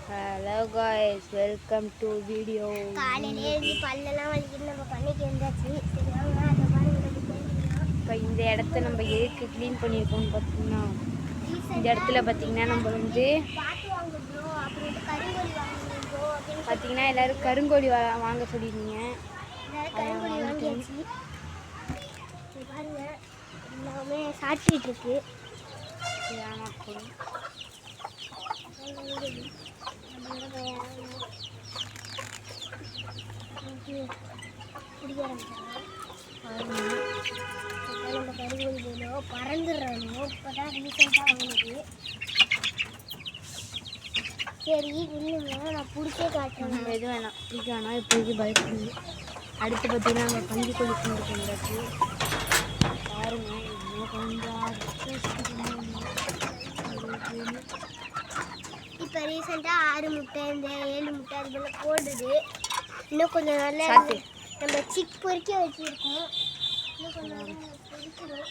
Hello guys, welcome to video. காலையிலே எழுதி பல்லெல்லாம் வலிக்கிட்டு நம்ம பண்ணிட்டு இருந்தாச்சு. இப்போ இந்த இடத்த நம்ம எதுக்கு க்ளீன் பண்ணியிருக்கோம்னு பார்த்தீங்கன்னா, இந்த இடத்துல பார்த்தீங்கன்னா நம்ம வந்து பார்த்தீங்கன்னா எல்லோரும் கருங்கோழி வாங்க சொல்லியிருந்தீங்க. கருங்கோழி வாங்கியாச்சு. பாருங்க எல்லாமே சாப்பிட்டுட்டு இருக்கு. நம்ம கருங்கோழி வேணும் பறந்துடுறோம். இப்போதான் ரீசெண்டாக வாங்கினது. சரி இல்லைங்க, நான் பிடிச்சே காட்டுறேன். எது வேணாம் பிடிக்க வேணாம், இப்போதைக்கு பயப்படுது. அடுத்து பார்த்தீங்கன்னா நம்ம பஞ்சு கோழி கொண்டு வந்தாச்சு. பாருங்க இன்னும் கொஞ்சம் இப்போ ரீசெண்டாக 6 முட்டை இந்த 7 முட்டை அது போல் போடுது. இன்னும் கொஞ்சம் நல்லா நம்ம சிக் பொறிக்க வச்சுருக்கோம். இன்னும் கொஞ்சம் நல்லா பொறிக்கிறோம்.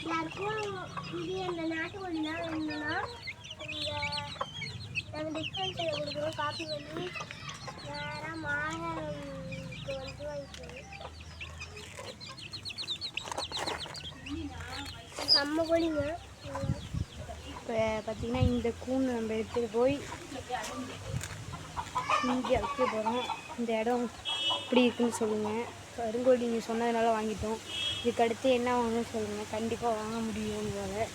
எல்லாருக்கும் இது அந்த நாட்டுக்கோழிலாம் வேணும்னா இந்த நாங்கள் டிஸ்கவுண்ட்டில் கொடுக்குறோம். காப்பி பண்ணி நேராக மாநகருக்கு வந்து வாங்கிக்கிறோம். நம்ம கோழிங்க. இப்போ பார்த்தீங்கன்னா இந்த கூண்டு நம்ம எடுத்துகிட்டு போய் இங்கே வைக்க போகிறோம். இந்த இடம் இப்படி இருக்குன்னு சொல்லுங்கள். கருங்கோழி நீங்கள் சொன்னதுனால வாங்கிட்டோம். இதுக்கு அடுத்து என்ன வாங்கணும்னு சொல்லுங்கள், கண்டிப்பாக வாங்க முடியும் உங்களால்.